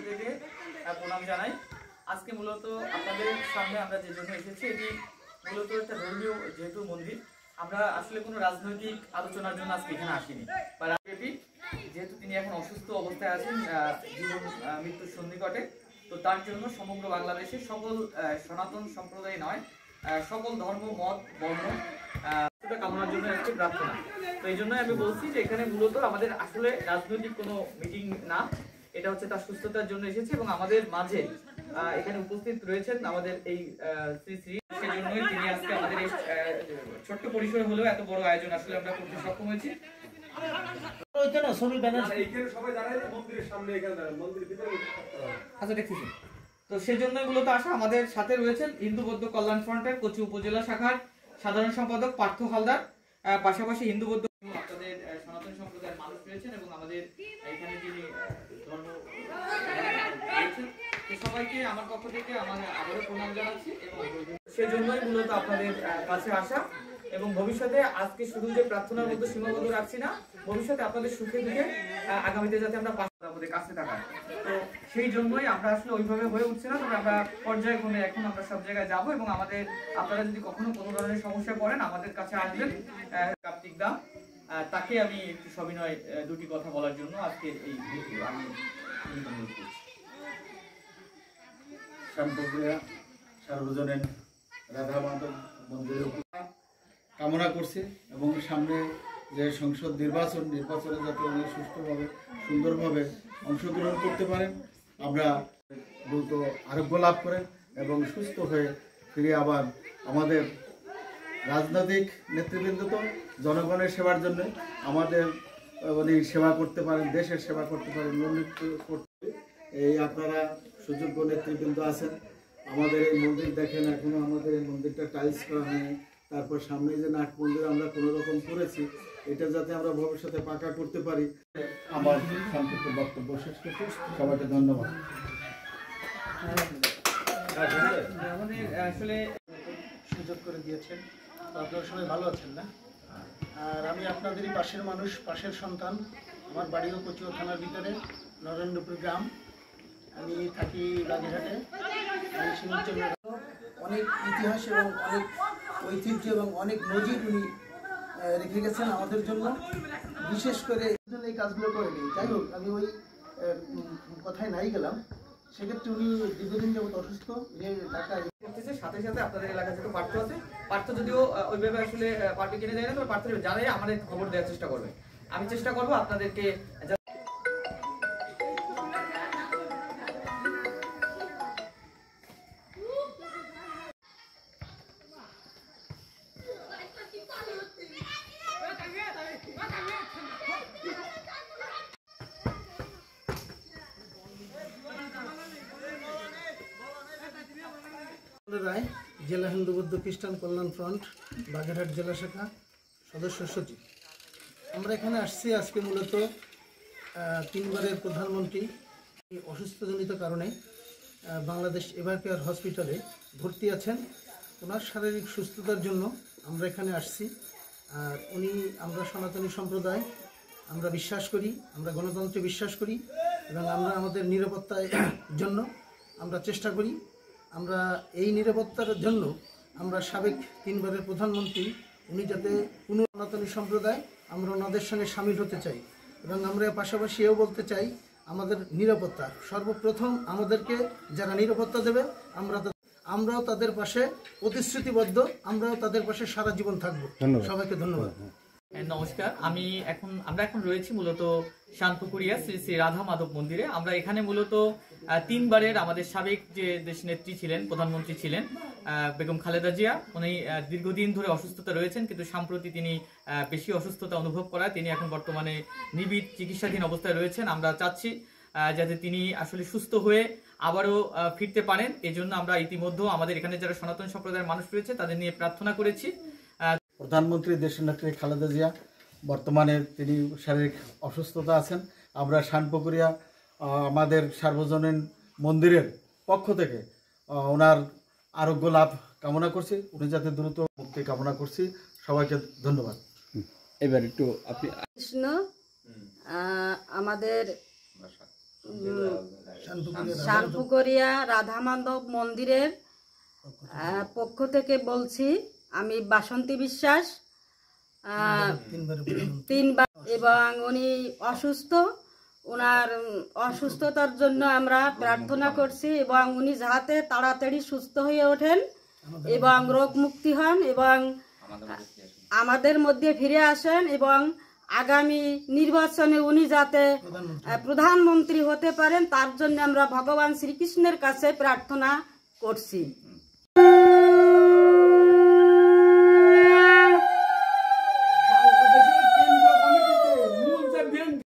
থেকে প্রণাম জানাই। আজকে মূলত আপনাদের সামনে আমরা যে জন্য এসেছি, এটি মূলত একটা ধর্মীয় যেহেতু মন্দির, আমরা আসলে কোনো রাজনৈতিক আলোচনার জন্য আজকে এখানে আসিনি। বা রাজনীতি যেহেতু তিনি এখন অসুস্থ অবস্থায় আছেন, জীবন মৃত্যুর সন্নিকটে, তো তার জন্য সমগ্র বাংলাদেশের সকল সনাতন সম্প্রদায় নয়, সকল ধর্ম মত বর্ণ কামনার জন্য একটি প্রার্থনা। তো এই জন্য আমি বলছি যে এখানে মূলত আমাদের আসলে রাজনৈতিক কোনো মিটিং না, এটা হচ্ছে তার সুস্থতার জন্য এসেছে। এবং আমাদের মাঝে এখানে উপস্থিত রয়েছেন আমাদের এই শ্রী শ্রী, সেজন্যই তিনি আজকে আমাদের এই ছোট্ট পরিসরে হলেও এত বড় আয়োজন আসলে আমরা করতে সক্ষম হয়েছি। আচ্ছা দেখছি। তো সেজন্যই মূলত আসা। আমাদের সাথে রয়েছেন হিন্দু বৌদ্ধ কল্যাণ ফ্রন্টের কোচি উপজেলা শাখার সাধারণ সম্পাদক পার্থ হালদার, পাশাপাশি হিন্দু বৌদ্ধ আপনাদের সনাতন সম্প্রদায়ের মানুষ রয়েছেন এবং আমাদের এখানে যিনি ধর্ম রয়েছেন, সবাইকে আমার পক্ষ থেকে আবারও প্রণাম জানাচ্ছি। এবং সেজন্যই মূলত আপনাদের কাছে আসা। এবং ভবিষ্যতে আজকে শুধু যে প্রার্থনার মধ্যে সীমাবদ্ধ রাখছি না, ভবিষ্যতে আপনাদের সুখে দুঃখে আগামীতে যাতে আমরা আমাদের কাছে থাকা, তো সেই জন্যই আমরা আসলে ওইভাবে হয়ে উঠছে না। তবে আমরা পর্যায়ক্রমে এখন আমরা সব জায়গায় যাবো এবং আমাদের আপনারা যদি কখনো কোনো ধরনের সমস্যা পড়েন আমাদের কাছে আসবেন। কার্তিক দা, তাকে আমি একটু সবিনয় দুটি কথা বলার জন্য আজকে এই আমি সার্বজনীন রাধা মাধব মন্দিরের কামনা করছি এবং সামনে যে সংসদ নির্বাচনে যাতে উনি সুষ্ঠুভাবে সুন্দরভাবে অংশগ্রহণ করতে পারেন, আমরা দ্রুত আরোগ্য লাভ করেন এবং সুস্থ হয়ে ফিরে আবার আমাদের রাজনৈতিক নেতৃবৃন্দ তো জনগণের সেবার জন্য আমাদের উনি সেবা করতে পারেন, দেশের সেবা করতে পারেন, করতে। এই আপনারা সুযোগ্য নেতৃবৃন্দ আছেন। আমাদের এই মন্দির দেখেন, এখনো আমাদের এই মন্দিরটা টাইলস করা হয়নি। তারপর সামনে যে নাট মন্দির আমরা কোনো রকম করেছি, এটা যাতে আমরা ভবিষ্যতে পাকা করতে পারি। আমার সংক্ষিপ্ত বক্তব্য শেষ করছি, সবাইকে ধন্যবাদ। আমাদের আসলে সুযোগ করে দিয়েছেন, আপনারা সবাই ভালো আছেন না? আর আমি আপনাদেরই পাশের মানুষ, পাশের সন্তান। আমার বাড়িও কচুয়া থানার ভিতরে নরেন্দ্রপুর গ্রাম, আমি থাকি বাগেরহাটে। অনেক ইতিহাস এবং অনেক ঐতিহ্য এবং অনেক নজির উনি রেখে গেছেন আমাদের জন্য, বিশেষ করে এই কাজগুলো করেনি। যাই হোক, আমি ওই কথায় নাই গেলাম। সেক্ষেত্রে উনি দীর্ঘদিন যাবত অসুস্থ, ঢাকায় করতেছে। সাথে সাথে আপনাদের এলাকা থেকে পার্থ আছে, পার্থ যদিও ওইভাবে আসলে পার্টি কিনে যায় না, তবে পার্থ জানাই আমাদের খবর দেওয়ার চেষ্টা করবে। আমি চেষ্টা করবো আপনাদেরকে। রায়, জেলা হিন্দু বৌদ্ধ খ্রিস্টান কল্যাণ ফ্রন্ট, বাগেরহাট জেলা শাখা সদস্য সচিব। আমরা এখানে আসছি আজকে মূলত তিনবারের প্রধানমন্ত্রী অসুস্থজনিত কারণে বাংলাদেশ এভারকেয়ার হসপিটালে ভর্তি আছেন। ওনার শারীরিক সুস্থতার জন্য আমরা এখানে আসছি। আর আমরা সনাতনী সম্প্রদায়, আমরা বিশ্বাস করি, আমরা গণতন্ত্রে বিশ্বাস করি এবং আমরা আমাদের নিরাপত্তার জন্য আমরা চেষ্টা করি। আমরা এই নিরাপত্তার জন্য আমরা সাবেক তিনবারের প্রধানমন্ত্রী উনি যাতে কোনো সনাতনী সম্প্রদায় আমরা ওনাদের সঙ্গে সামিল হতে চাই এবং আমরা পাশাপাশি এও বলতে চাই আমাদের নিরাপত্তা সর্বপ্রথম আমাদেরকে যারা নিরাপত্তা দেবে আমরাও তাদের পাশে প্রতিশ্রুতিবদ্ধ, আমরাও তাদের পাশে সারা জীবন থাকবো। সবাইকে ধন্যবাদ। নমস্কার, আমরা এখন রয়েছি মূলত শান্তপুরিয়া শ্রী শ্রী রাধা মাধব মন্দিরে। আমরা এখানে মূলত তিনবারের আমাদের সাবেক যে দেশ নেত্রী ছিলেন, প্রধানমন্ত্রী ছিলেন বেগম খালেদা জিয়া, উনি দীর্ঘদিন ধরে অসুস্থতা রয়েছেন, কিন্তু সম্প্রতি তিনি বেশি অসুস্থতা অনুভব করায় তিনি এখন বর্তমানে নিবিড় চিকিৎসাধীন অবস্থায় রয়েছেন। আমরা চাচ্ছি যাতে তিনি আসলে সুস্থ হয়ে আবারও ফিরতে পারেন। এজন্য আমরা ইতিমধ্যে আমাদের এখানে যারা সনাতন সম্প্রদায়ের মানুষ রয়েছে তাদের নিয়ে প্রার্থনা করেছি। প্রধানমন্ত্রী দেশের নেত্রী খালেদা জিয়া বর্তমানে তিনি শারীরিক অসুস্থতা আছেন। আমরা শানপুকুরিয়া আমাদের সার্বজনীন মন্দিরের পক্ষ থেকে ওনার আরোগ্য লাভ কামনা করছি, উনি যাতে দ্রুত মুক্তি কামনা করছি। সবাইকে ধন্যবাদ। এবার একটু আপনি কৃষ্ণ আমাদের শানপুকুরিয়া রাধা মাধব মন্দিরের পক্ষ থেকে বলছি। আমি বাসন্তী বিশ্বাস, তিনবার, এবং উনি অসুস্থ। ওনার অসুস্থতার জন্য আমরা প্রার্থনা করছি এবং উনি যাতে তাড়াতাড়ি সুস্থ হয়ে ওঠেন এবং রোগ মুক্তি হন এবং আমাদের মধ্যে ফিরে আসেন এবং আগামী নির্বাচনে উনি যাতে প্রধানমন্ত্রী হতে পারেন তার জন্য আমরা ভগবান শ্রীকৃষ্ণের কাছে প্রার্থনা করছি।